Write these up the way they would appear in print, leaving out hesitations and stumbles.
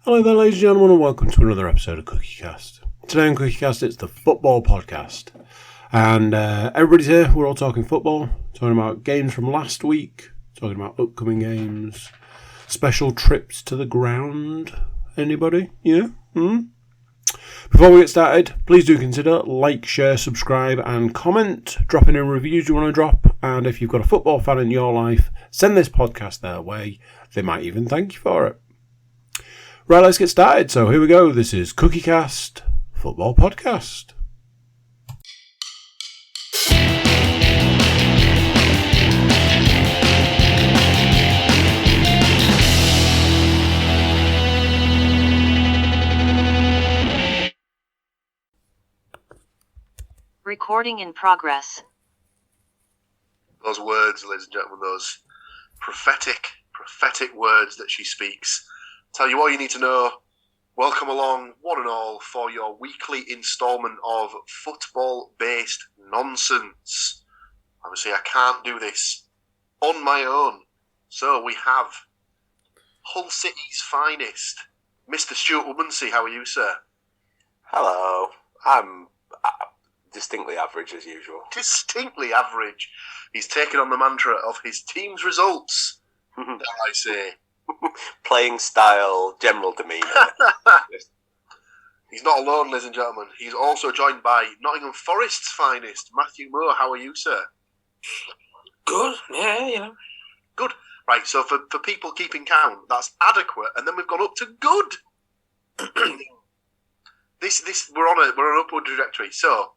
Hello there, ladies and gentlemen, and welcome to another episode of CookieCast. Today on CookieCast, it's the football podcast. And everybody's here. We're all talking football, talking about games from last week, talking about upcoming games, special trips to the ground. Anybody? Yeah? Before we get started, please do consider like, share, subscribe, and comment. Dropping in reviews you want to drop. And if you've got a football fan in your life, send this podcast their way. They might even thank you for it. Right, let's get started. So here we go. This is CookieCast Football Podcast. Recording in progress. Those words, ladies and gentlemen, those prophetic words that she speaks. Tell you all you need to know. Welcome along, one and all, for your weekly instalment of football-based nonsense. Obviously, I can't do this on my own. So we have Hull City's finest, Mr. Stuart Woodmansey. How are you, sir? Hello. I'm distinctly average as usual. Distinctly average. He's taken on the mantra of his team's results, dare I say. Playing style, general demeanour. He's not alone, ladies and gentlemen. He's also joined by Nottingham Forest's finest, Matthew Moore. How are you, sir? Good, yeah. Good. Right, so for people keeping count, that's adequate, and then we've gone up to good. This we're on an upward trajectory. So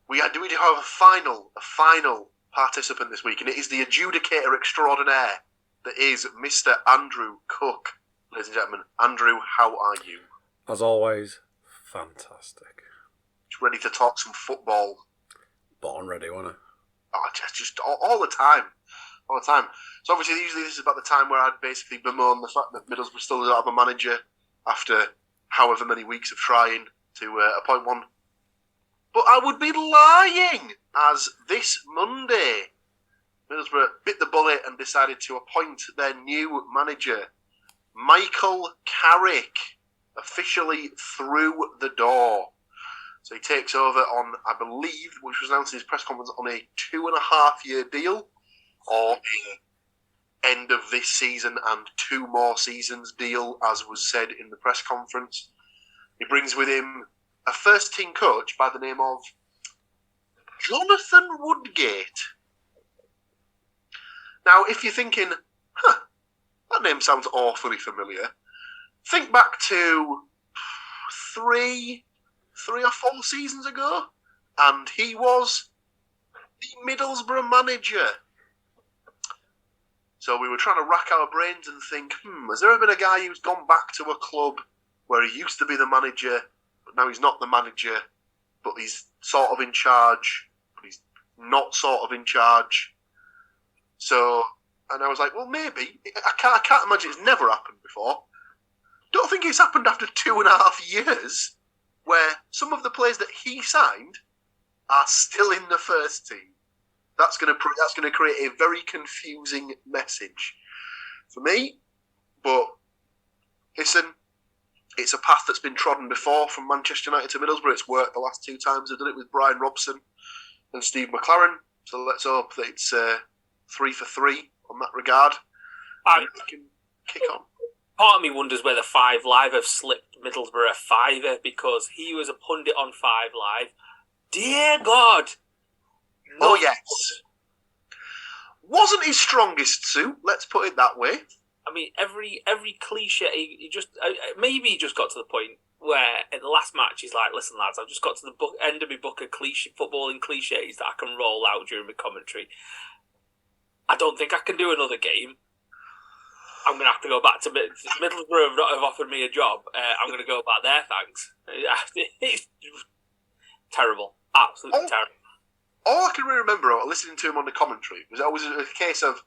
we do have a final participant this week, and it is the adjudicator extraordinaire. That is Mr. Andrew Cook. Ladies and gentlemen, Andrew, how are you? As always, fantastic. Just ready to talk some football. Born ready, wasn't it? Oh, just all the time. All the time. So obviously, usually this is about the time where I'd basically bemoan the fact that Middlesbrough still don't have a manager after however many weeks of trying to appoint one. But I would be lying, as this Monday, Middlesbrough bit the bullet and decided to appoint their new manager, Michael Carrick, officially through the door. So he takes over on, I believe, which was announced in his press conference, on a 2.5-year deal, or a end of this season and 2 more seasons deal, as was said in the press conference. He brings with him a first-team coach by the name of Jonathan Woodgate. Now, if you're thinking, that name sounds awfully familiar, think back to 3 or 4 seasons ago, and he was the Middlesbrough manager. So we were trying to rack our brains and think, has there ever been a guy who's gone back to a club where he used to be the manager, but now he's not the manager, but he's sort of in charge, but he's not sort of in charge? So, and I was like, well, maybe. I can't imagine it's never happened before. Don't think it's happened after 2.5 years, where some of the players that he signed are still in the first team. That's going to create a very confusing message for me. But listen, it's a path that's been trodden before from Manchester United to Middlesbrough. It's worked the last 2 times. They've done it with Brian Robson and Steve McLaren. So let's hope that it's 3 for 3 on that regard. And we can kick on. Part of me wonders whether 5 Live have slipped Middlesbrough a fiver because he was a pundit on 5 Live. Dear God! Oh, yes. Wasn't his strongest suit, let's put it that way. I mean, every cliche, he just maybe he just got to the point where at the last match he's like, listen lads, I've just got to the end of my book of footballing cliches that I can roll out during my commentary. I don't think I can do another game. I'm going to have to go back to Middlesbrough have offered me a job. I'm going to go back there, thanks. It's terrible. Absolutely terrible. All I can really remember listening to him on the commentary was always a case of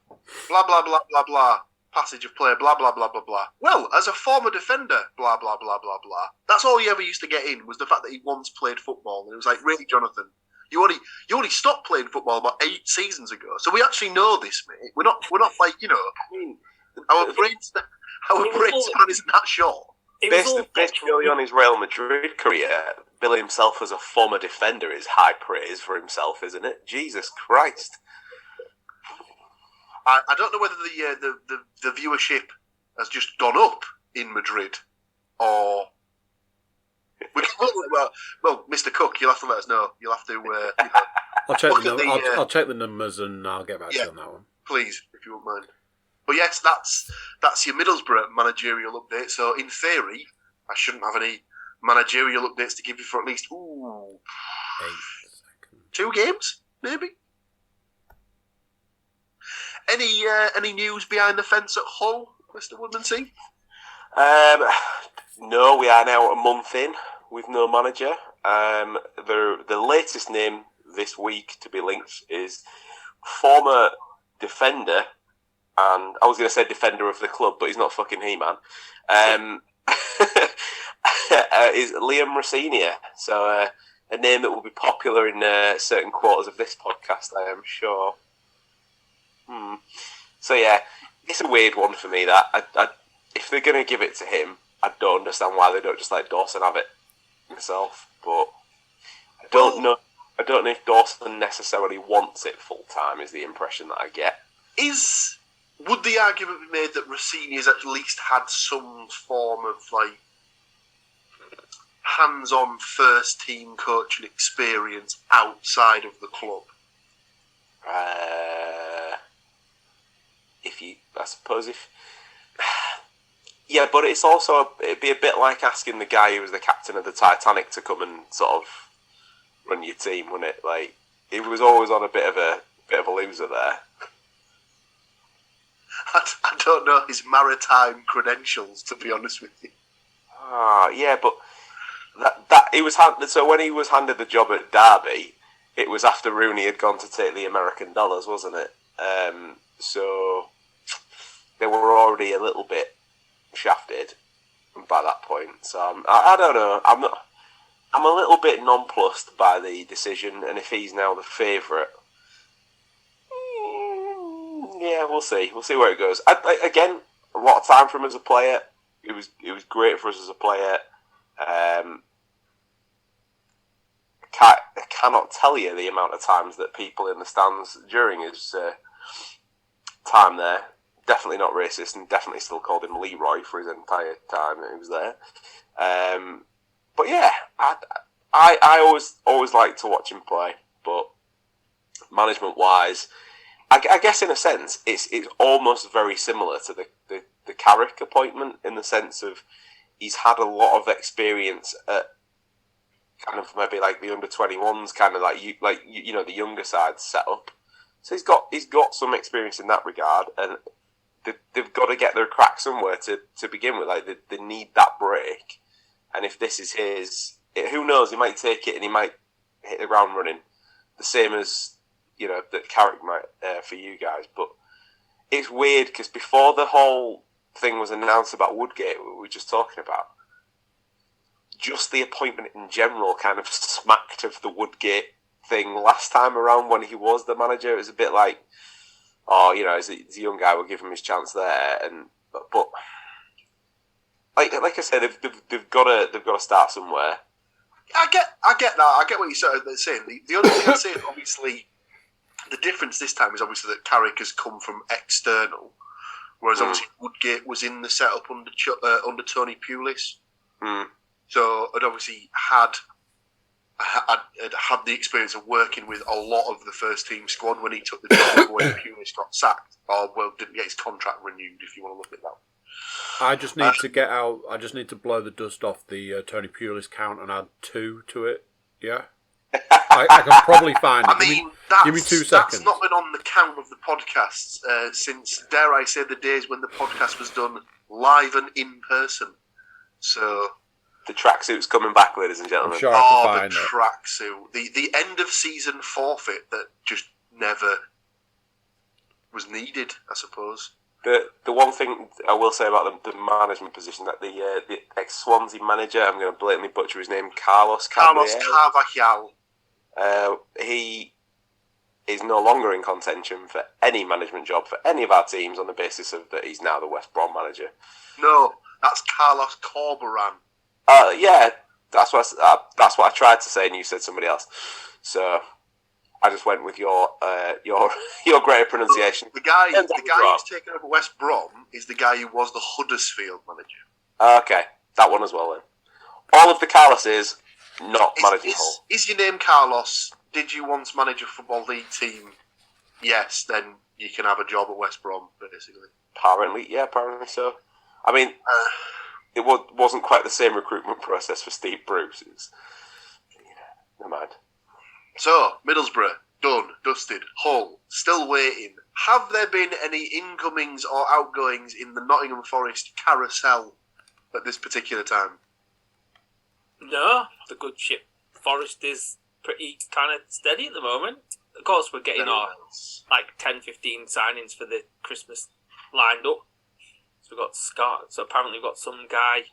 blah, blah, blah, blah, blah, passage of play, blah, blah, blah, blah, blah. Well, as a former defender, blah, blah, blah, blah, blah. That's all he ever used to get in, was the fact that he once played football. And it was like, really, Jonathan? You only stopped playing football about 8 seasons ago. So we actually know this, mate. We're not like, our Our brain span isn't that short. Based purely on his Real Madrid career, billing himself as a former defender is high praise for himself, isn't it? Jesus Christ! I don't know whether the viewership has just gone up in Madrid, or well, Mr. Cook, you'll have to let us know. You'll have to. I'll check the numbers and I'll get back to you on that one. Please, if you wouldn't mind. But yes, that's your Middlesbrough managerial update. So in theory, I shouldn't have any managerial updates to give you for at least 2 games, maybe. Any news behind the fence at Hull, Mr. Woodmansey? No, we are now a month in with no manager. The latest name this week to be linked is former defender, and I was going to say defender of the club, but he's not fucking He-Man. Is Liam Rossinier. So a name that will be popular in certain quarters of this podcast, I am sure. So yeah, it's a weird one for me. That if they're going to give it to him, I don't understand why they don't just let Dawson have it himself. But I don't know if Dawson necessarily wants it full time. Is the impression that I get. Would the argument be made that Rossini's at least had some form of hands-on first-team coaching experience outside of the club? Yeah, but it's also it'd be a bit like asking the guy who was the captain of the Titanic to come and sort of run your team, wouldn't it? Like he was always on a bit of a loser there. I don't know his maritime credentials, to be honest with you. Yeah, but that he was handed. So when he was handed the job at Derby, it was after Rooney had gone to take the American dollars, wasn't it? So they were already a little bit shafted by that point. So I don't know. I'm a little bit nonplussed by the decision, and if he's now the favourite, yeah, we'll see. We'll see where it goes. Again, a lot of time for him as a player. It was great for us as a player. I cannot tell you the amount of times that people in the stands during his time there, definitely not racist, and definitely still called him Leroy for his entire time that he was there. But yeah, I always like to watch him play, but management wise, I guess in a sense it's almost very similar to the Carrick appointment in the sense of he's had a lot of experience at kind of maybe like the under-21s, kind of like you know the younger side set up. So he's got some experience in that regard, and they've got to get their crack somewhere to begin with. Like they need that break, and if this is his, who knows? He might take it and he might hit the ground running, the same as that Carrick might for you guys. But it's weird because before the whole thing was announced about Woodgate, we were just talking about, just the appointment in general kind of smacked of the Woodgate thing last time around when he was the manager. It was a bit like, he's a young guy, we'll give him his chance there. But like I said, they've got to start somewhere. I get that. I get what you're saying. The only thing I'd say is obviously the difference this time is obviously that Carrick has come from external, whereas obviously Woodgate was in the setup under Tony Pulis. So I'd obviously had the experience of working with a lot of the first team squad when he took the job when Pulis got sacked, didn't get his contract renewed, if you want to look at that. I just need to blow the dust off the Tony Pulis count and add 2 to it. Yeah, I can probably find it. Give me 2 seconds. That's not been on the count of the podcasts since, dare I say, the days when the podcast was done live and in person. So the tracksuit's coming back, ladies and gentlemen. I'm sure I can find the tracksuit, the end of season forfeit that just never was needed, I suppose. The one thing I will say about the management position, that the ex-Swansea manager, I'm going to blatantly butcher his name, Carlos Carvajal. is no longer in contention for any management job for any of our teams on the basis of that he's now the West Brom manager. No, that's Carlos Corberan. Yeah, that's what I tried to say, and you said somebody else. So I just went with your greater pronunciation. The guy who's taken over West Brom is the guy who was the Huddersfield manager. Okay, that one as well then. All of the Carloses not managing Hull. Is your name Carlos? Did you once manage a Football League team? Yes, then you can have a job at West Brom, basically. Apparently so. I mean, it wasn't quite the same recruitment process for Steve Bruce. Never mind. So, Middlesbrough, done, dusted. Hull, still waiting. Have there been any incomings or outgoings in the Nottingham Forest carousel at this particular time? No, the good ship Forest is pretty kind of steady at the moment. Of course, we're getting our 10-15 signings for the Christmas lined up. So we've got Scott. So apparently we've got some guy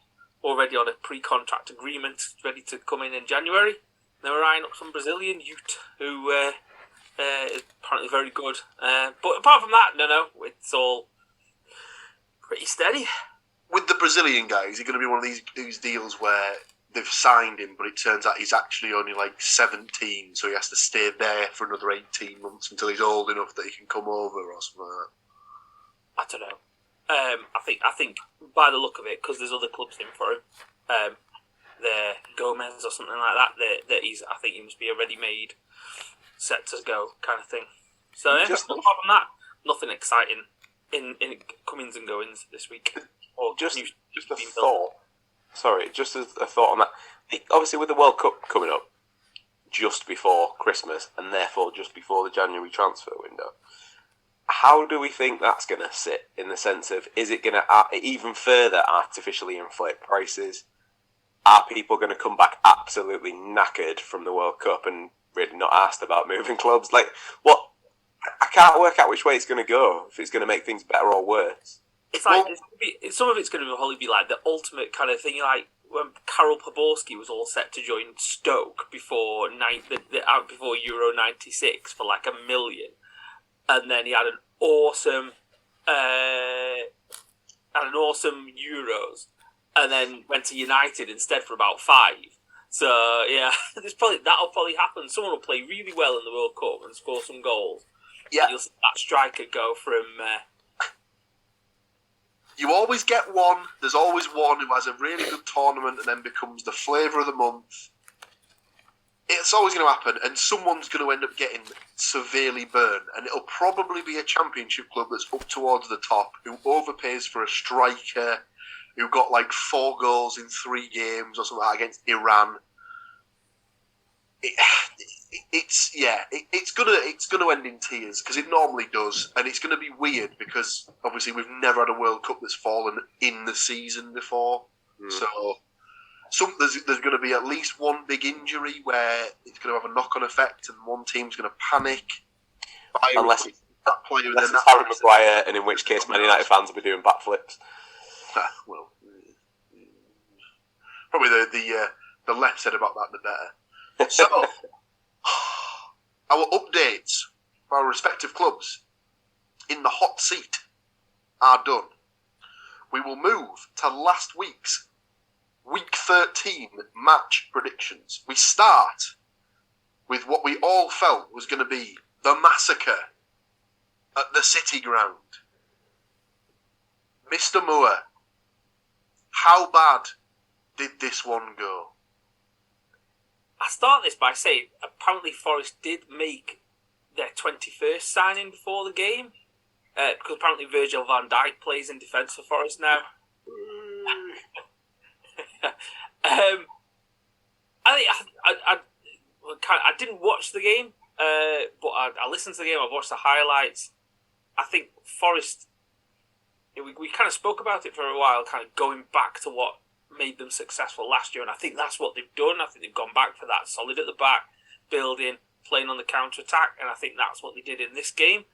already on a pre-contract agreement ready to come in January. Then we're eyeing up some Brazilian youth who is apparently very good. But apart from that, no, it's all pretty steady. With the Brazilian guy, is he going to be one of these deals where they've signed him, but it turns out he's actually only 17, so he has to stay there for another 18 months until he's old enough that he can come over or something like that? I don't know. I think by the look of it, because there's other clubs in for him, the Gomez or something like that. That I think he must be a ready-made, set to go kind of thing. So yeah, apart from that, nothing exciting in comings and goings this week. Or just a thought. Sorry, just a thought on that. Obviously, with the World Cup coming up just before Christmas and therefore just before the January transfer window, how do we think that's going to sit in the sense of, is it going to even further artificially inflate prices? Are people going to come back absolutely knackered from the World Cup and really not asked about moving clubs? What? I can't work out which way it's going to go, if it's going to make things better or worse. It's like some of it's going to probably be like the ultimate kind of thing, like when Karol Poborski was all set to join Stoke before Euro '96 for $1 million, and then he had an awesome Euros, and then went to United instead for about 5. So yeah, that'll probably happen. Someone will play really well in the World Cup and score some goals. Yeah, you'll see that striker go from. You always get one. There's always one who has a really good tournament and then becomes the flavour of the month. It's always going to happen, and someone's going to end up getting severely burned, and it'll probably be a championship club that's up towards the top, who overpays for a striker, who got 4 goals in 3 games or something like that against Iran. It's gonna end in tears, because it normally does, and it's gonna be weird because obviously we've never had a World Cup that's fallen in the season before. So there's going to be at least one big injury where it's going to have a knock-on effect, and one team's going to panic. Unless it's Harry Maguire, and in which case Man United fans will be doing backflips. Well, probably the less said about that, the better. So, our updates for our respective clubs in the hot seat are done. We will move to last week's Week 13 match predictions. We start with what we all felt was going to be the massacre at the City Ground. Mr. Moore, how bad did this one go? I start this by saying apparently Forest did make their 21st signing before the game, because apparently Virgil van Dijk plays in defence for Forest now. I didn't watch the game, but I listened to the game. I watched the highlights. I think Forest. We kind of spoke about it for a while, kind of going back to what made them successful last year, and I think that's what they've done. I think they've gone back for that, solid at the back, building, playing on the counter attack, and I think that's what they did in this game.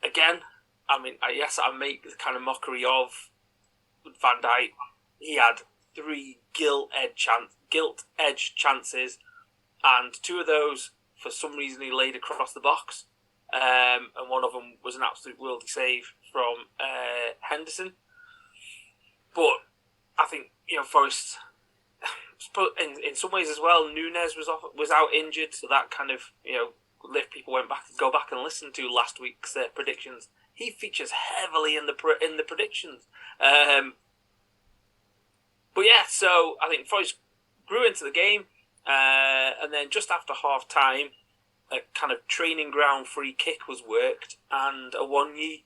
Again, I mean, yes, I make the kind of mockery of Van Dijk. He had 3 gilt edge chances, and 2 of those for some reason he laid across the box, and one of them was an absolute worldy save from Henderson. But I think Forest, in some ways as well, Nunes was out injured, so that kind of if people go back and listen to last week's predictions, he features heavily in the predictions. But yeah, so I think Forest grew into the game, and then just after half time, a kind of training ground free kick was worked, and Awoniyi.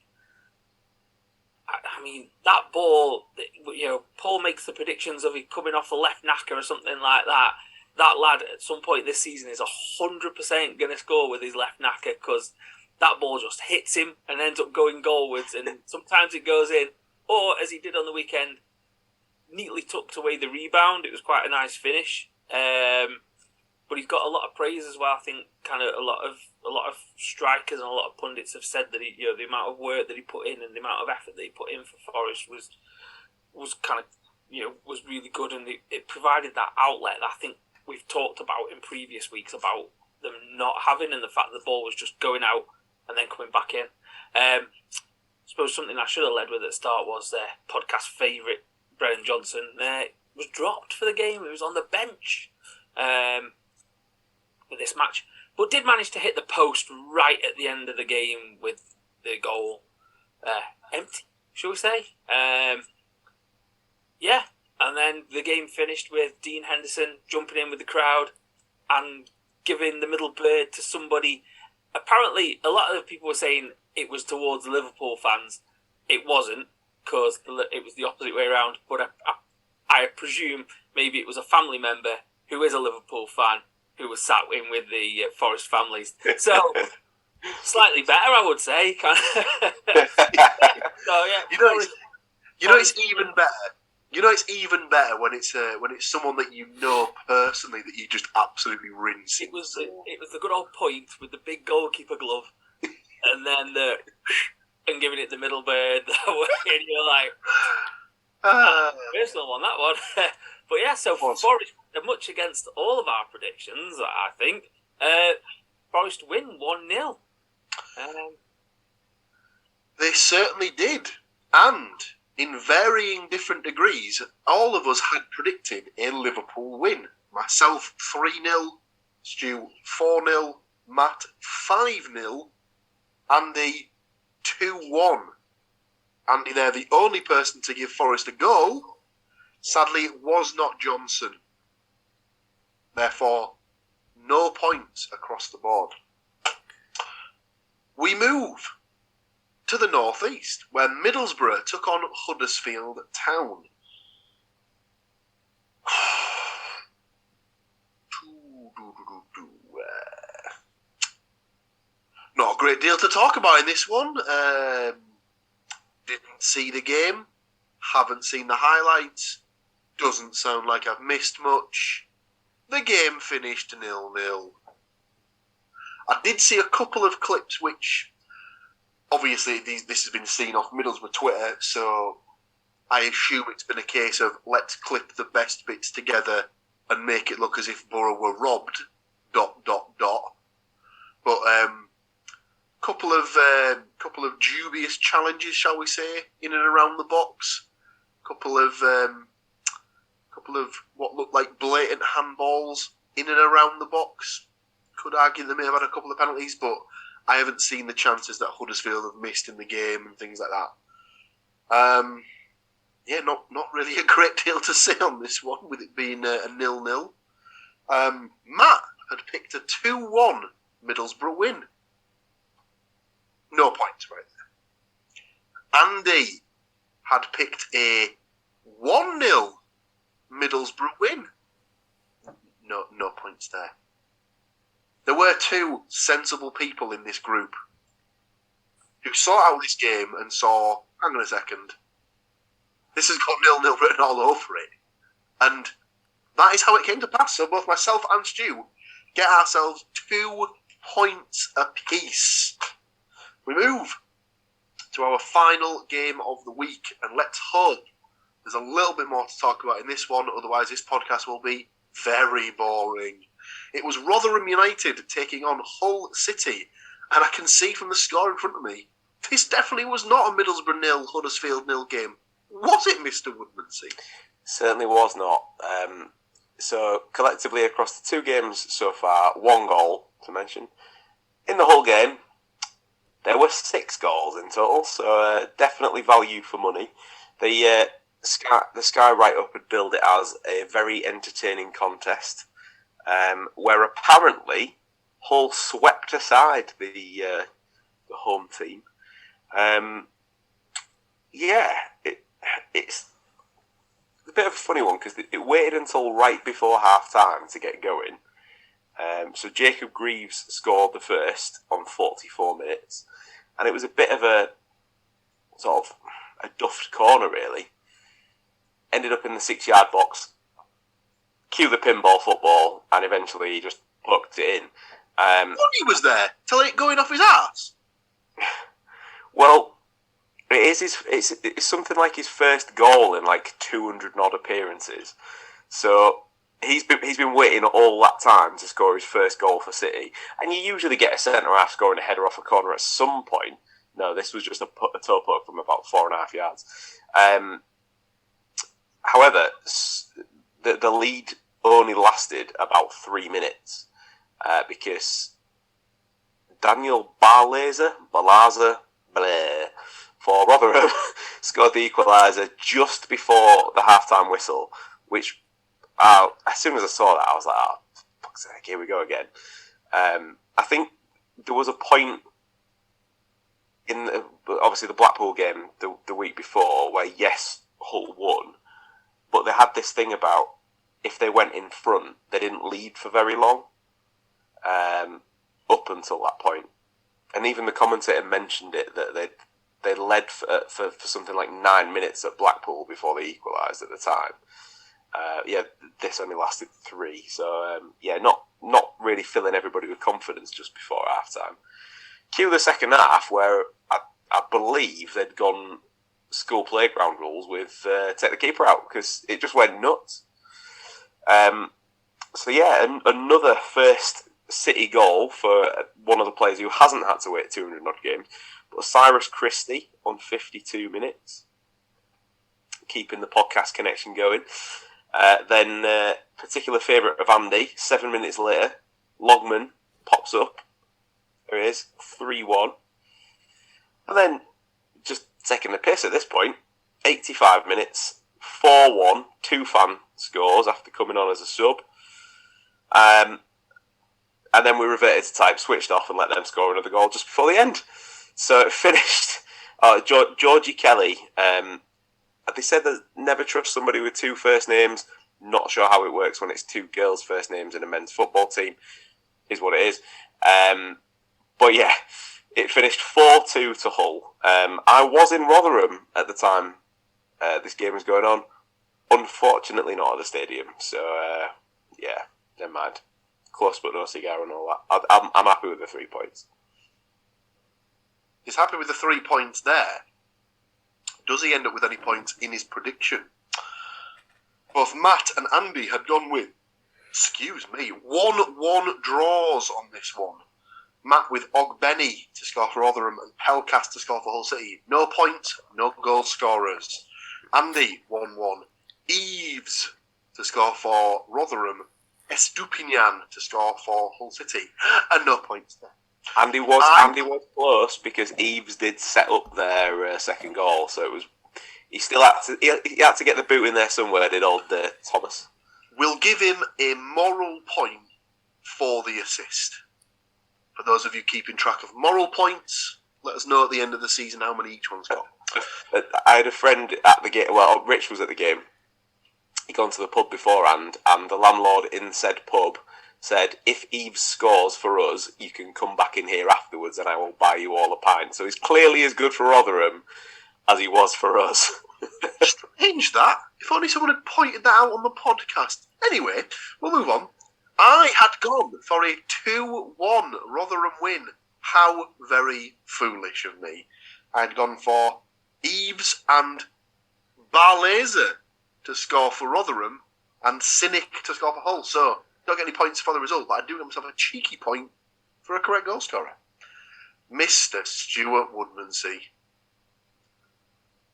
I mean, that ball, Paul makes the predictions of it coming off the left knacker or something like that. That lad at some point this season is 100% going to score with his left knacker, because that ball just hits him and ends up going goalwards, and sometimes it goes in, or as he did on the weekend, neatly tucked away the rebound. It was quite a nice finish. But he's got a lot of praise as well. I think kind of a lot of strikers and a lot of pundits have said that the amount of work that he put in and the amount of effort that he put in for Forest was kind of was really good, and it provided that outlet that I think we've talked about in previous weeks about them not having, and the fact that the ball was just going out and then coming back in. I suppose something I should have led with at the start was their podcast favourite, Brennan Johnson, was dropped for the game. He was on the bench for this match, but did manage to hit the post right at the end of the game with the goal empty, shall we say. Yeah, and then the game finished with Dean Henderson jumping in with the crowd and giving the middle bird to somebody. Apparently, a lot of people were saying it was towards Liverpool fans. It wasn't, because it was the opposite way around. But I presume maybe it was a family member who is a Liverpool fan who was sat in with the Forest families. So, slightly better, I would say. So, yeah. It's even better. It's even better when it's someone that you know personally that you just absolutely rinse. It was the good old point with the big goalkeeper glove, and then and giving it the middle bird that way, and you're like, personal one, that one. But yeah, so Forest, much against all of our predictions, I think, Forest win 1-0. They certainly did, and in varying different degrees, all of us had predicted a Liverpool win. Myself 3-0, Stu 4-0, Matt 5-0, Andy 2-1. Andy there, the only person to give Forest a goal. Sadly, it was not Johnson. Therefore, no points across the board. We move to the northeast, where Middlesbrough took on Huddersfield Town. Not a great deal to talk about in this one. Didn't see the game, haven't seen the highlights, doesn't sound like I've missed much. The game finished 0-0. I did see a couple of clips which, obviously, this has been seen off Middlesbrough Twitter, so I assume it's been a case of let's clip the best bits together and make it look as if Borough were robbed. ... But couple of dubious challenges, shall we say, in and around the box. Couple of what looked like blatant handballs in and around the box. Could argue they may have had a couple of penalties, but I haven't seen the chances that Huddersfield have missed in the game and things like that. Not really a great deal to say on this one, with it being a 0-0. Matt had picked a 2-1 Middlesbrough win. No points right there. Andy had picked a 1-0 Middlesbrough win. No points there. There were two sensible people in this group who saw out this game and saw, hang on a second, this has got 0-0 written all over it. And that is how it came to pass. So both myself and Stu get ourselves 2 points apiece. We move to our final game of the week, and let's hope there's a little bit more to talk about in this one, otherwise this podcast will be very boring. It was Rotherham United taking on Hull City, and I can see from the score in front of me, this definitely was not a Middlesbrough 0, Huddersfield 0 game. Was it, Mr. Woodmansey? Certainly was not. So collectively across the 2 games so far, 1 goal to mention. In the whole game, there were 6 goals in total, so definitely value for money. The Sky write-up had billed it as a very entertaining contest, where apparently Hull swept aside the home team. It's a bit of a funny one because it waited until right before half-time to get going. So Jacob Greaves scored the first on 44 minutes, and it was a bit of a sort of a duffed corner, really. Ended up in the 6-yard box, cue the pinball football, and eventually he just plucked it in. He was there, till it going off his ass. Well, it's something like his first goal in like 200 odd appearances. So he's been waiting all that time to score his first goal for City, and you usually get a centre half scoring a header off a corner at some point. No, this was just a toe poke from about 4.5 yards. However, the lead only lasted about 3 minutes because Daniel Balaza for Rotherham scored the equaliser just before the half-time whistle, which as soon as I saw that, I was like, oh, fuck's sake, here we go again. I think there was a point in obviously the Blackpool game the week before where, yes, Hull won, but they had this thing about if they went in front, they didn't lead for very long up until that point. And even the commentator mentioned it, that they led for something like 9 minutes at Blackpool before they equalised at the time. This only lasted 3, so not really filling everybody with confidence just before half time. Cue the second half, where I believe they'd gone school playground rules with take the keeper out because it just went nuts. Another first City goal for one of the players who hasn't had to wait 200 odd games, but Cyrus Christie on 52 minutes, keeping the podcast connection going. Then particular favourite of Andy, 7 minutes later, Logman pops up. There he is, 3-1. And then, just taking the piss at this point, 85 minutes, 4-1, 2 fan scores after coming on as a sub. And then we reverted to type, switched off and let them score another goal just before the end. So it finished. Georgie Kelly, they said that never trust somebody with 2 first names. Not sure how it works when it's 2 girls' first names in a men's football team. Is what it is. But yeah, it finished 4-2 to Hull. I was in Rotherham at the time this game was going on. Unfortunately not at the stadium. So never mind. Close but no cigar and all that. I'm happy with the 3 points. He's happy with the 3 points there. Does he end up with any points in his prediction? Both Matt and Andy had gone with, 1-1 draws on this one. Matt with Ogbenny to score for Rotherham and Pelcast to score for Hull City. No points, no goal scorers. Andy, 1-1. Eves to score for Rotherham. Estupinian to score for Hull City. And no points there. Andy was close because Eves did set up their second goal, so it was he had to get the boot in there somewhere. Did old Thomas? We'll give him a moral point for the assist. For those of you keeping track of moral points, let us know at the end of the season how many each one's got. I had a friend at the game. Well, Rich was at the game. He'd gone to the pub beforehand, and the landlord in said pub said, if Eves scores for us, you can come back in here afterwards and I will buy you all a pint. So he's clearly as good for Rotherham as he was for us. Strange that. If only someone had pointed that out on the podcast. Anyway, we'll move on. I had gone for a 2-1 Rotherham win. How very foolish of me. I had gone for Eves and Barlaser to score for Rotherham and Cynic to score for Hull. So, Don't get any points for the result, but I do give myself a cheeky point for a correct goal scorer. Mr. Stuart Woodmansey.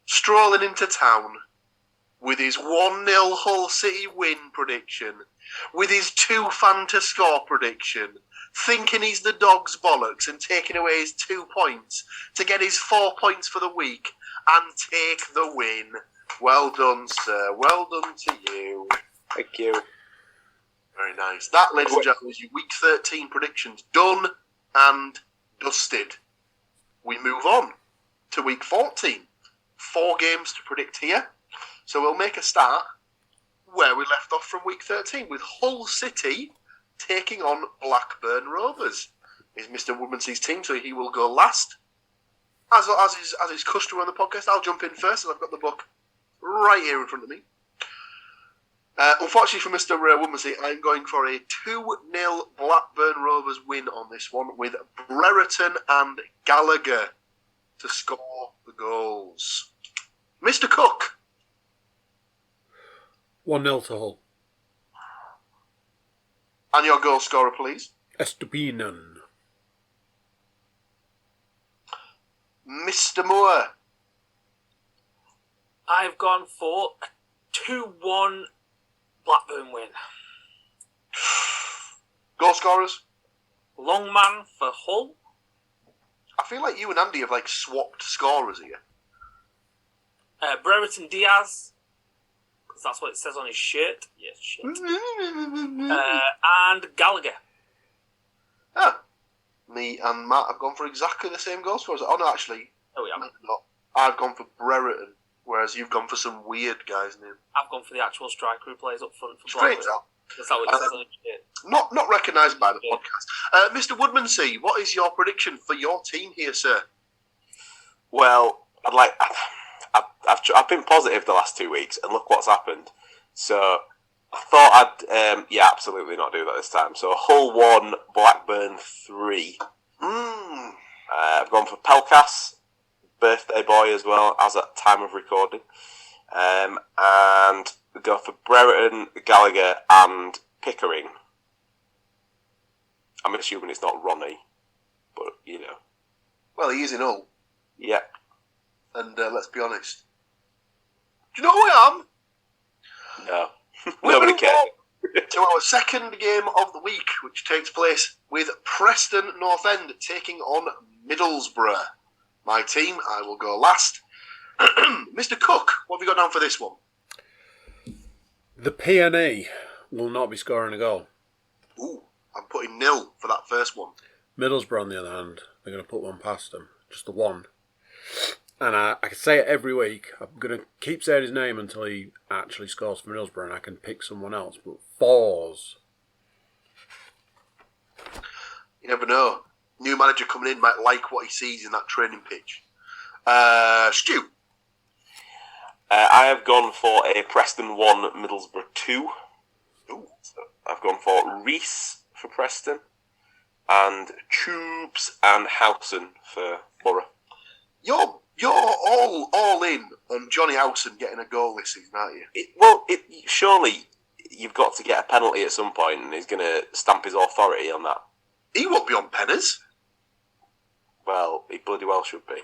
Strolling into town with his 1-0 Hull City win prediction, with his 2 fan to score prediction, thinking he's the dog's bollocks and taking away his 2 points to get his 4 points for the week and take the win. Well done, sir. Well done to you. Thank you. Very nice. That, ladies and gentlemen, is your Week 13 predictions done and dusted. We move on to Week 14. 4 games to predict here. So we'll make a start where we left off from Week 13 with Hull City taking on Blackburn Rovers. Is Mr. Woodmansey's team, so he will go last. As is customary on the podcast, I'll jump in first, as I've got the book right here in front of me. Unfortunately for Mr. Woodmansey, I'm going for a 2-0 Blackburn Rovers win on this one, with Brereton and Gallagher to score the goals. Mr. Cook. 1-0 to Hull. And your goal scorer, please. Estupinan. Mr. Moore. I've gone for a 2-1 Blackburn win. Goal scorers. Longman for Hull. I feel like you and Andy have swapped scorers here. Brereton Diaz, because that's what it says on his shirt. Yes, shit. And Gallagher. Ah, me and Matt have gone for exactly the same goal scorers. Oh no, actually, Oh, yeah. maybe not. I've gone for Brereton, whereas you've gone for some weird guy's name. I've gone for the actual striker who plays up front for Straight Blackburn. up. That's how it says on his shirt. Not recognised by the Yeah. podcast. Mr. Woodmansey, what is your prediction for your team here, sir? Well, I've been positive the last 2 weeks, and look what's happened. So I thought I'd absolutely not do that this time. So Hull 1, Blackburn 3. I've gone for Pelkas, birthday boy as well, as at time of recording. And go for Brereton, Gallagher and Pickering. I'm assuming it's not Ronnie, but you know. Well, he is in Hull, Yeah. and let's be honest. Do you know who I am? No. We Nobody move cares. on to our second game of the week, which takes place with Preston North End taking on Middlesbrough. My team, I will go last. Mr. Cook, what have you got down for this one? The PNE will not be scoring a goal. Ooh, I'm putting 0 for that first one. Middlesbrough, on the other hand, they're going to put one past them. Just the one. And I can say it every week. I'm going to keep saying his name until he actually scores for Middlesbrough and I can pick someone else. But Fours. You never know. New manager coming in might like what he sees in that training pitch. Stu. I have gone for a Preston 1, Middlesbrough 2. Ooh. So I've gone for Reese for Preston and Tubes and Howson for Borough. You're all in on Johnny Howson getting a goal this season, aren't you? Surely you've got to get a penalty at some point, and he's going to stamp his authority on that. He won't be on penners. Well, he bloody well should be.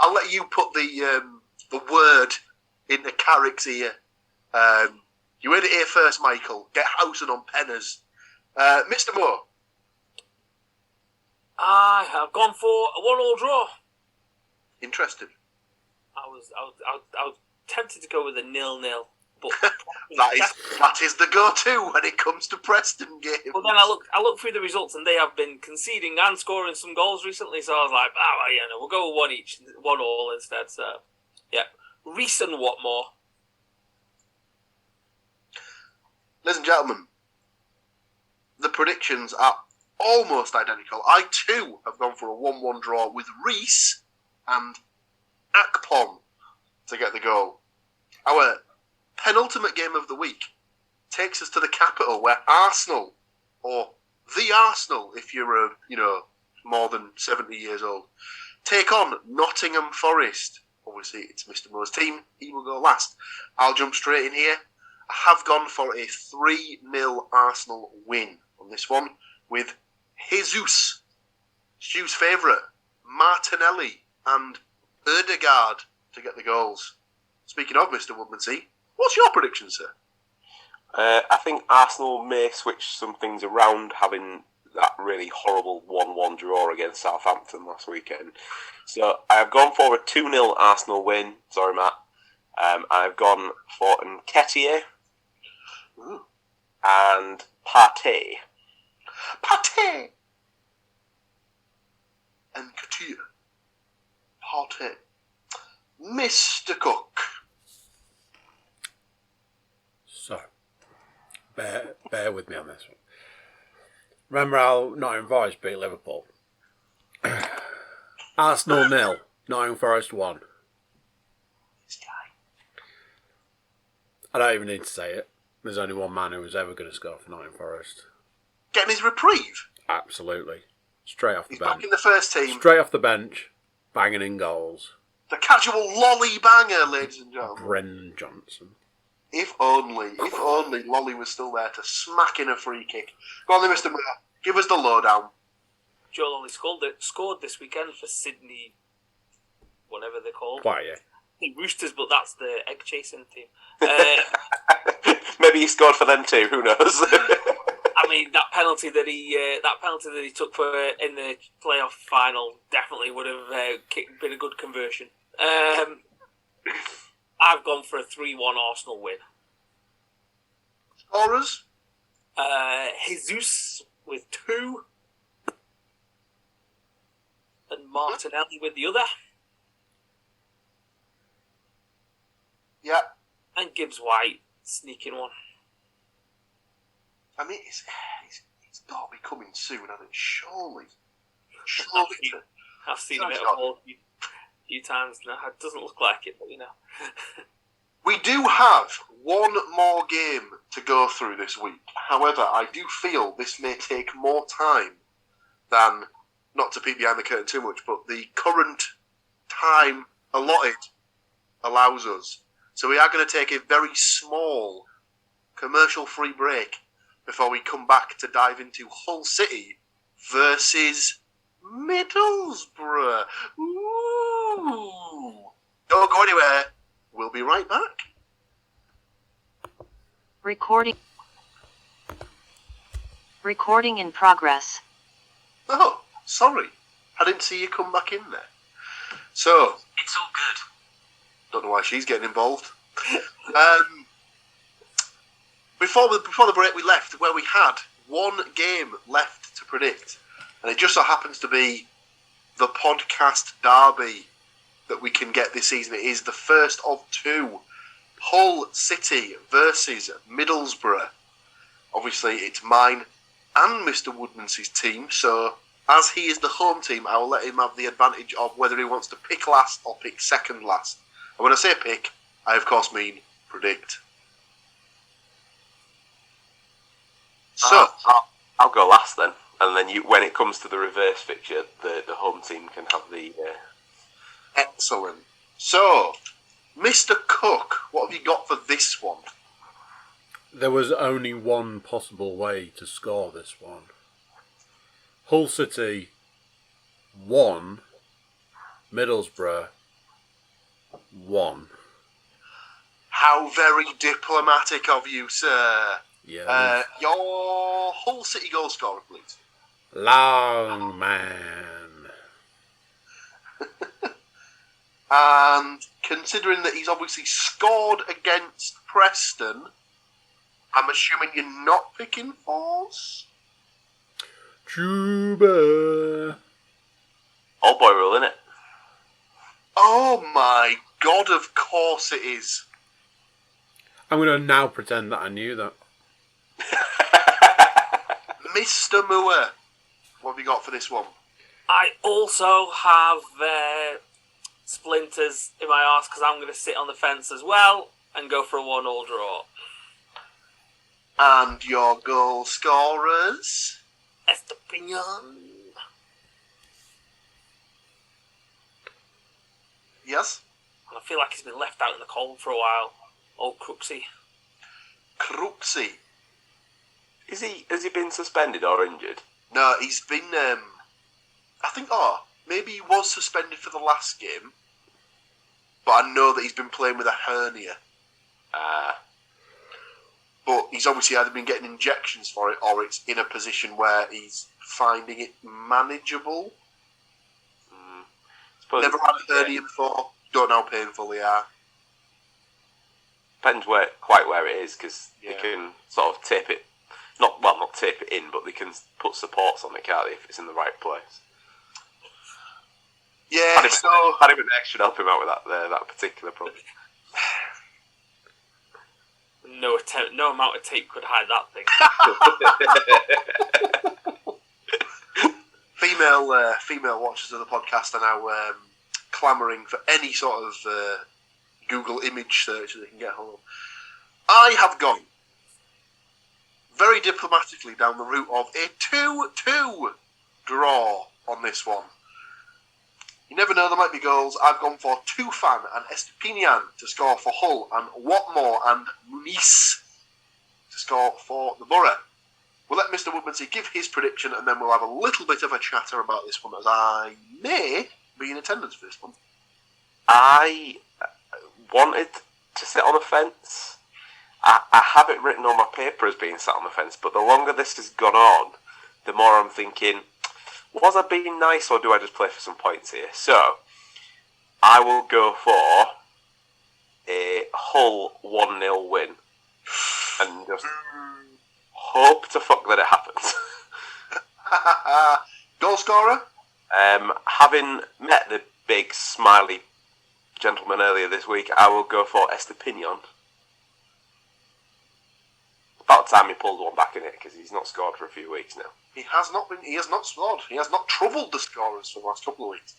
I'll let you put the word in the Carrick's ear. You heard it here first, Michael. Get Howson on penners. Mr. Moore. I have gone for a 1-1 draw. Interesting. I was tempted to go with a 0-0, but That is the go-to when it comes to Preston games. But then I look through the results and they have been conceding and scoring some goals recently. So I was like, we'll go with 1 each, 1-1 instead. So yeah, Reese and Watmore. Ladies and gentlemen, the predictions are almost identical. I too have gone for a 1-1 draw with Reese and Akpom to get the goal. Our penultimate game of the week takes us to the capital, where Arsenal, or the Arsenal, if you're more than 70 years old, take on Nottingham Forest. Obviously, it's Mr. Moore's team. He will go last. I'll jump straight in here. have gone for a 3-0 Arsenal win on this one, with Jesus, Stu's favourite, Martinelli and Ødegaard to get the goals. Speaking of Mr. Woodmansey, what's your prediction, sir? I think Arsenal may switch some things around, having that really horrible 1-1 draw against Southampton last weekend. So I've gone for a 2-0 Arsenal win. Sorry, Matt. I've gone for Nketiah and Partey. Partey! Nketiah. Partey. Mr. Cook. So, bear with me on this one. Remember how Nottingham Forest beat Liverpool? Arsenal 0, Nottingham Forest 1. This guy. I don't even need to say it. There's only one man who was ever going to score for Nottingham Forest. Getting his reprieve. Absolutely. Straight off the He's bench. back in the first team. Straight off the bench, banging in goals. The casual lolly banger, ladies and gentlemen. Brennan Johnson. If only Lolly was still there to smack in a free kick. Go on then, Mr. Moore. Give us the lowdown. Joel only scored this weekend for Sydney, whatever they're called. Why, yeah. Roosters, but that's the egg chasing team. Maybe he scored for them too. Who knows? I mean, that penalty that he took for in the playoff final definitely would have been a good conversion. I've gone for a 3-1 Arsenal win. Scorers? Jesus with 2 and Martinelli with the other. Yeah. And Gibbs White sneaking one. I mean, it's got to be coming soon, hasn't it? Surely. I've seen it all a few times now. It doesn't look like it, but you know. We do have one more game to go through this week. However, I do feel this may take more time than, not to peek behind the curtain too much, but the current time allotted allows us. So we are going to take a very small commercial-free break before we come back to dive into Hull City versus Middlesbrough. Ooh. Don't go anywhere. We'll be right back. Recording in progress. Oh, sorry. I didn't see you come back in there. So, It's all good. don't know why she's getting involved. Before the break, we left where we had one game left to predict, and it just so happens to be the podcast derby that we can get this season. It is the first of 2. Hull City versus Middlesbrough. Obviously, it's mine and Mr. Woodmansey's team, so as he is the home team, I will let him have the advantage of whether he wants to pick last or pick second last. And when I say pick, I of course mean predict. So, I'll go last then, and then when it comes to the reverse fixture, the home team can have the. excellent. So, Mr. Cook, what have you got for this one? There was only one possible way to score this one. Hull City 1, Middlesbrough 1. How very diplomatic of you, sir. Yeah. Your Hull City goal scorer, please. Long man. And considering that he's obviously scored against Preston, I'm assuming you're not picking fours? Chuba. Old boy rule, innit? Oh my god, of course it is. I'm going to now pretend that I knew that. Mr. Moore, what have you got for this one? I also have splinters in my arse because I'm going to sit on the fence as well and go for a 1-1 draw. And your goal scorers? Estepinian. Yes? And I feel like he's been left out in the cold for a while. Old Crooksy. Cruxy. Has he been suspended or injured? No, he's been. I think. Maybe he was suspended for the last game, but I know that he's been playing with a hernia. But he's obviously either been getting injections for it, or it's in a position where he's finding it manageable. Never had a hernia before. Don't know how painful they are. Depends where it is, because they can sort of tape it. Not tape it in, but they can put supports on it, can't they, if it's in the right place. Yeah, had him an extra to help him out with that particular problem. No amount of tape could hide that thing. Female watchers of the podcast are now clamouring for any sort of Google image search that they can get hold of. I have gone very diplomatically down the route of a 2-2 draw on this one. You never know, there might be goals. I've gone for Tufan and Estepinian to score for Hull, and Watmore and Muniz to score for the Borough. We'll let Mr. Woodmansey give his prediction, and then we'll have a little bit of a chatter about this one, as I may be in attendance for this one. I wanted to sit on the fence. I have it written on my paper as being sat on the fence, but the longer this has gone on, the more I'm thinking, was I being nice, or do I just play for some points here? So, I will go for a Hull 1-0 win, and just hope to fuck that it happens. Goal scorer? Having met the big smiley gentleman earlier this week, I will go for Estepinian. About time he pulled one back in it, because he's not scored for a few weeks now. He has not scored. He has not troubled the scorers for the last couple of weeks.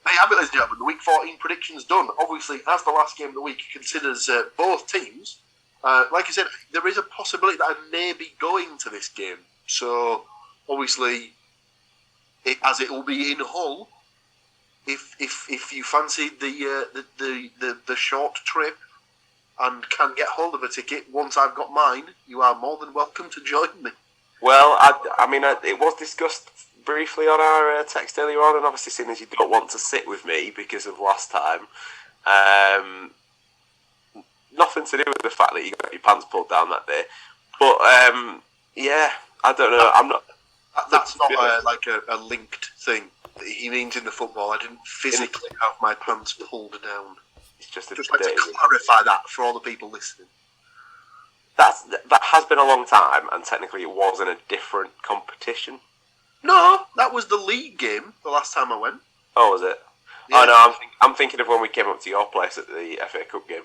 There you have it, ladies and gentlemen. The Week 14 predictions done. Obviously, as the last game of the week considers both teams, like I said, there is a possibility that I may be going to this game. So, obviously, as it will be in Hull, if you fancy the short trip and can get hold of a ticket once I've got mine, you are more than welcome to join me. Well, I mean, it was discussed briefly on our text earlier on, and obviously, seeing as you don't want to sit with me because of last time, nothing to do with the fact that you got your pants pulled down that day. But yeah, I don't know. I'm not. That's not like a linked thing. He means in the football. I didn't physically have my pants pulled down. It's just like to clarify that for all the people listening. That has been a long time, and technically it was in a different competition. No, that was the league game the last time I went. Oh, was it? Yeah. Oh no, I'm thinking of when we came up to your place at the FA Cup game.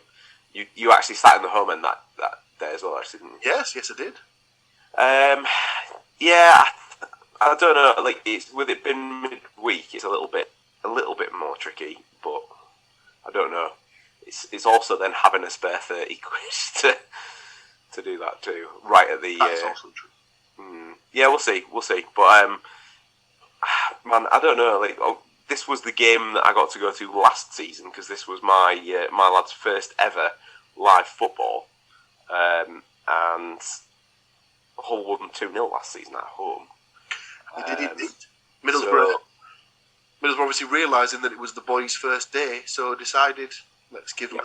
You actually sat in the home end that day as well, actually, didn't you? Yes, I did. Yeah, I don't know. Like, with it being midweek, it's a little bit more tricky. But I don't know. It's also then having a spare 30 quid to do that too, right at the. That's also true. Yeah, we'll see. But man, I don't know. Like, this was the game that I got to go to last season, because this was my lad's first ever live football, and Hull won 2-0 last season at home. They did indeed. Middlesbrough obviously realising that it was the boys' first day, so decided, let's give them a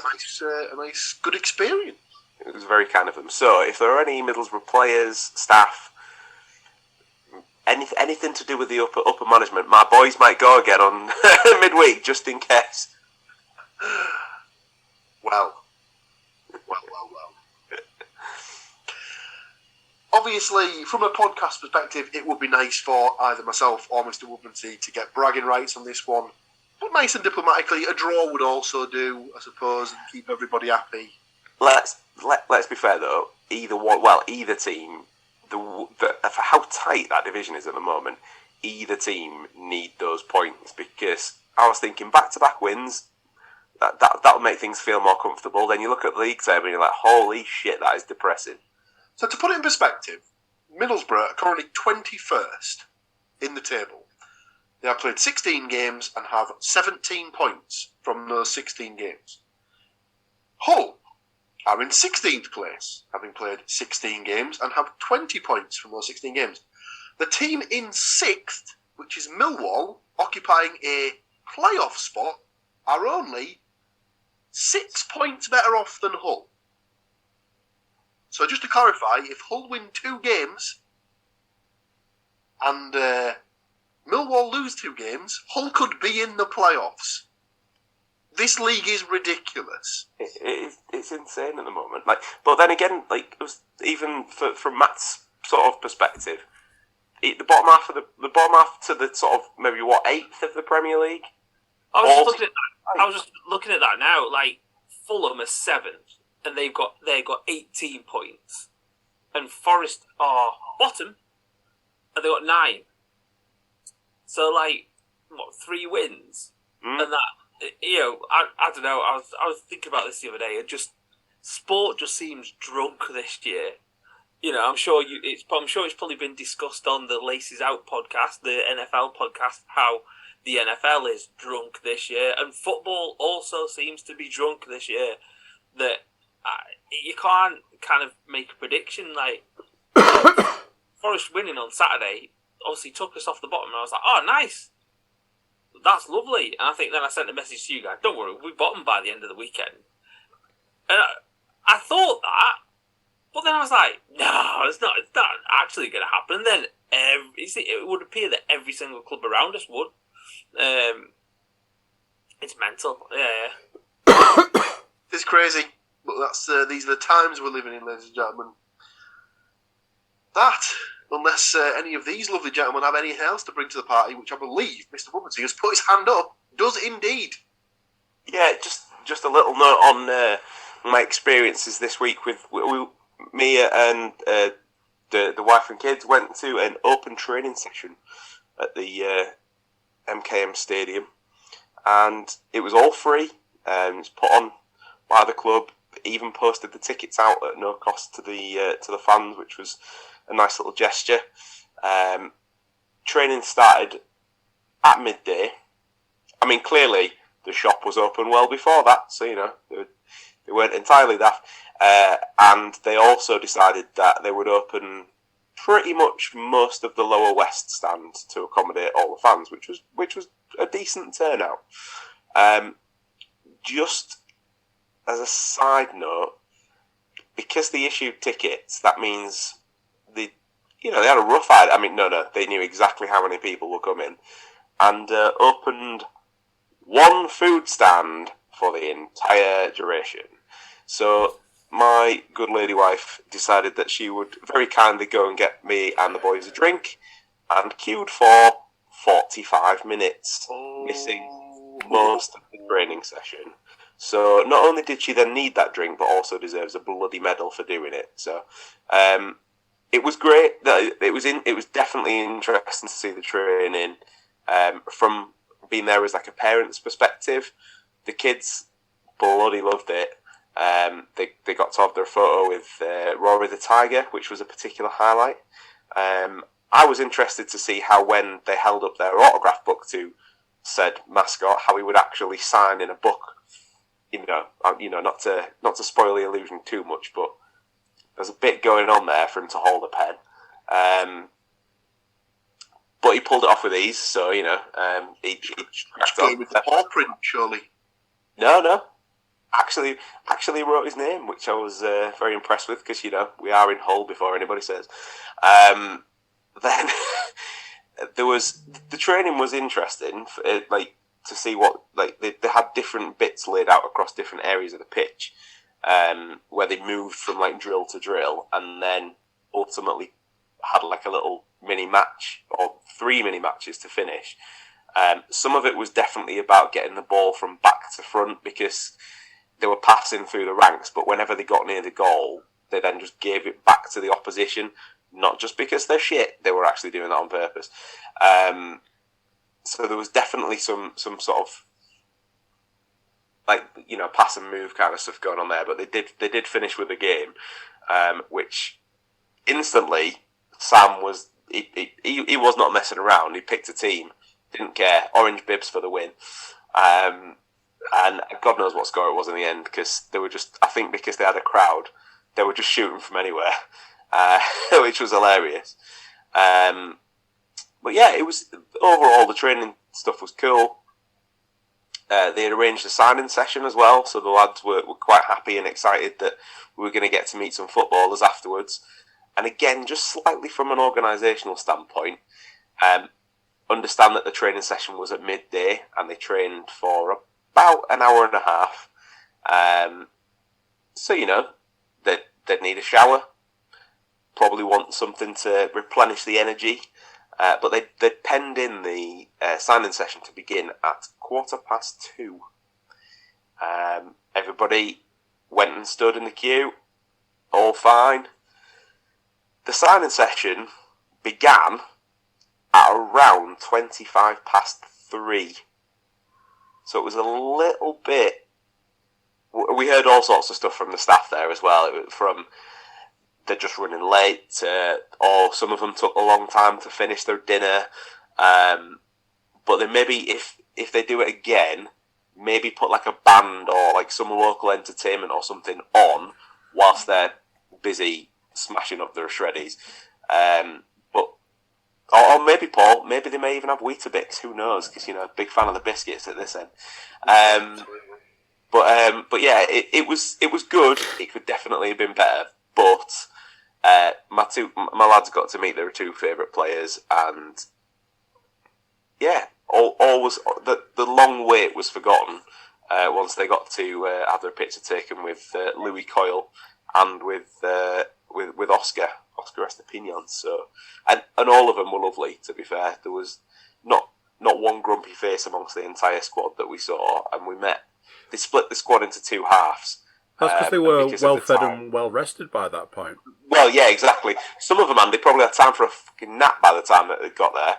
nice good experience. It was very kind of them. So, if there are any Middlesbrough players, staff, anything to do with the upper management, my boys might go again on midweek, just in case. Well. Obviously, from a podcast perspective, it would be nice for either myself or Mr. Woodmansey to get bragging rights on this one. But nice and diplomatically, a draw would also do, I suppose, and keep everybody happy. Let's be fair though. Either team, for how tight that division is at the moment, either team need those points, because I was thinking back-to-back wins. That'll make things feel more comfortable. Then you look at the league table and you're like, holy shit, that is depressing. So to put it in perspective, Middlesbrough are currently 21st in the table. They have played 16 games and have 17 points from those 16 games. Hull are in 16th place, having played 16 games and have 20 points from those 16 games. The team in 6th, which is Millwall, occupying a playoff spot, are only 6 points better off than Hull. So just to clarify, if Hull win 2 games and Millwall lose 2 games, Hull could be in the playoffs. This league is ridiculous. It's insane at the moment. But then again, it was even from Matt's sort of perspective, the bottom half to the sort of maybe 8th of the Premier League. I was just looking at that now. Fulham are 7th, and they've got 18 points, and Forest are bottom, and they've got 9. So 3 wins, and that. I don't know. I was thinking about this the other day, and sport just seems drunk this year. I'm sure it's probably been discussed on the Laces Out podcast, the NFL podcast, how the NFL is drunk this year, and football also seems to be drunk this year. That you can't kind of make a prediction. Forest winning on Saturday obviously took us off the bottom, and I was like, oh, nice. That's lovely. And I think then I sent a message to you guys, don't worry, we'll be bottom by the end of the weekend. And I thought that, but then I was like, no, it's not actually going to happen. And then it would appear that every single club around us would. It's mental. Yeah. It's crazy. But these are the times we're living in, ladies and gentlemen. That, unless any of these lovely gentlemen have anything else to bring to the party, which I believe Mr. Woodmansey has put his hand up, does indeed. Yeah, just a little note on my experiences this week with me and the wife and kids went to an open training session at the MKM Stadium, and it was all free. It was put on by the club. Even posted the tickets out at no cost to the fans, which was a nice little gesture. Training started at midday. I mean, clearly the shop was open well before that, so they weren't entirely daft. And they also decided that they would open pretty much most of the lower west stand to accommodate all the fans, which was a decent turnout. Just as a side note, because they issued tickets, that means they had a rough idea. I mean, no, they knew exactly how many people were coming, and opened one food stand for the entire duration. So my good lady wife decided that she would very kindly go and get me and the boys a drink, and queued for 45 minutes, missing most of the training session. So not only did she then need that drink, but also deserves a bloody medal for doing it. So it was great. It was definitely interesting to see the training from being there as a parent's perspective. The kids bloody loved it. They got to have their photo with Rory the Tiger, which was a particular highlight. I was interested to see how when they held up their autograph book to said mascot, how he would actually sign in a book. Not to spoil the illusion too much, but there's a bit going on there for him to hold a pen. But he pulled it off with ease, so he cracked on with the paw print, surely. No. Actually wrote his name, which I was very impressed with, because we are in Hull before anybody says. Then the training was interesting, to see what they had different bits laid out across different areas of the pitch, where they moved from drill to drill, and then ultimately had a little mini match or 3 mini matches to finish. Some of it was definitely about getting the ball from back to front, because they were passing through the ranks, but whenever they got near the goal, they then just gave it back to the opposition, not just because they're shit, they were actually doing that on purpose. So there was definitely some sort of pass and move kind of stuff going on there, but they did finish with the game, which instantly Sam was he was not messing around. He picked a team, didn't care, orange bibs for the win. And God knows what score it was in the end, because they were just, I think because they had a crowd, they were just shooting from anywhere, which was hilarious. But yeah, it was, overall, the training stuff was cool. They had arranged a signing session as well, so the lads were quite happy and excited that we were going to get to meet some footballers afterwards. And again, just slightly from an organisational standpoint, understand that the training session was at midday and they trained for about an hour and a half. So, you know, they'd need a shower, probably want something to replenish the energy. But they'd penned in the signing session to begin at 2:15. Everybody went and stood in the queue, all fine. The signing session began at around 3:25. So it was a little bit... We heard all sorts of stuff from the staff there as well, from... They're just running late, or some of them took a long time to finish their dinner. But then maybe if they do it again, maybe put like a band or like some local entertainment or something on whilst they're busy smashing up their shreddies. Or maybe, Paul, maybe they may even have Weetabix, who knows, because, you know, big fan of the biscuits at this end. But yeah, it was good. It could definitely have been better, but... my lads got to meet their two favourite players, and yeah, always the long wait was forgotten once they got to have their picture taken with Louis Coyle and with Oscar Estepinian. So and all of them were lovely. To be fair, there was not one grumpy face amongst the entire squad that we saw, and we met. They split the squad into two halves. That's because they were well fed and well rested by that point. Well, yeah, exactly. Some of them, Andy, probably had time for a fucking nap by the time that they got there.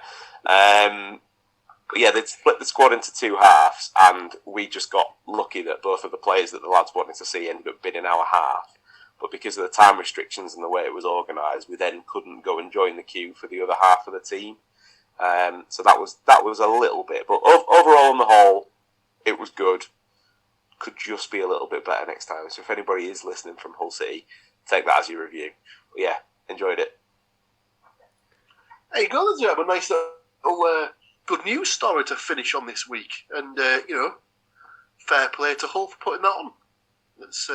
But yeah, they'd split the squad into two halves, and we just got lucky that both of the players that the lads wanted to see ended up being in our half. But because of the time restrictions and the way it was organised, we then couldn't go and join the queue for the other half of the team. So that was a little bit. But overall, on the whole, it was good. Could just be a little bit better next time. So if anybody is listening from Hull City, take that as your review. But yeah, enjoyed it. There you go. There's a nice little good news story to finish on this week, and fair play to Hull for putting that on. Let's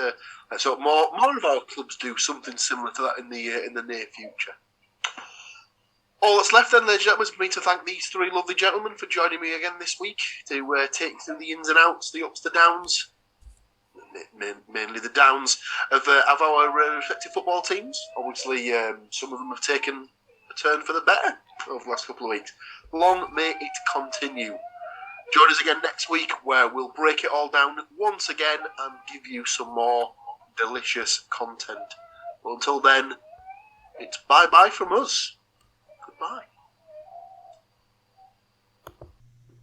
hope more of our clubs do something similar to that in the near future. All that's left then, ladies and gentlemen, is for me to thank these three lovely gentlemen for joining me again this week to take you through the ins and outs, the ups, the downs, mainly the downs of our respective football teams. Obviously, some of them have taken a turn for the better over the last couple of weeks. Long may it continue. Join us again next week, where we'll break it all down once again and give you some more delicious content. Well, until then, it's bye-bye from us. Goodbye.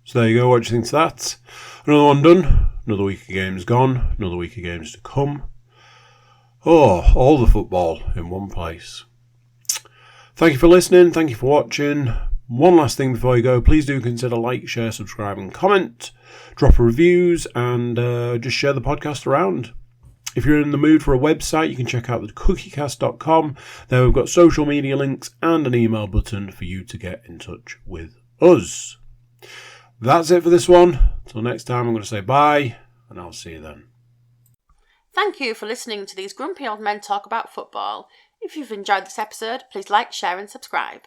So there you go, what do you think to that? Another one done, another week of games gone, another week of games to come. Oh, all the football in one place. Thank you for listening, thank you for watching. One last thing before you go, please do consider like, share, subscribe and comment. Drop reviews and just share the podcast around. If you're in the mood for a website, you can check out the cookiecast.com. There we've got social media links and an email button for you to get in touch with us. That's it for this one. Until next time, I'm going to say bye, and I'll see you then. Thank you for listening to these grumpy old men talk about football. If you've enjoyed this episode, please like, share and subscribe.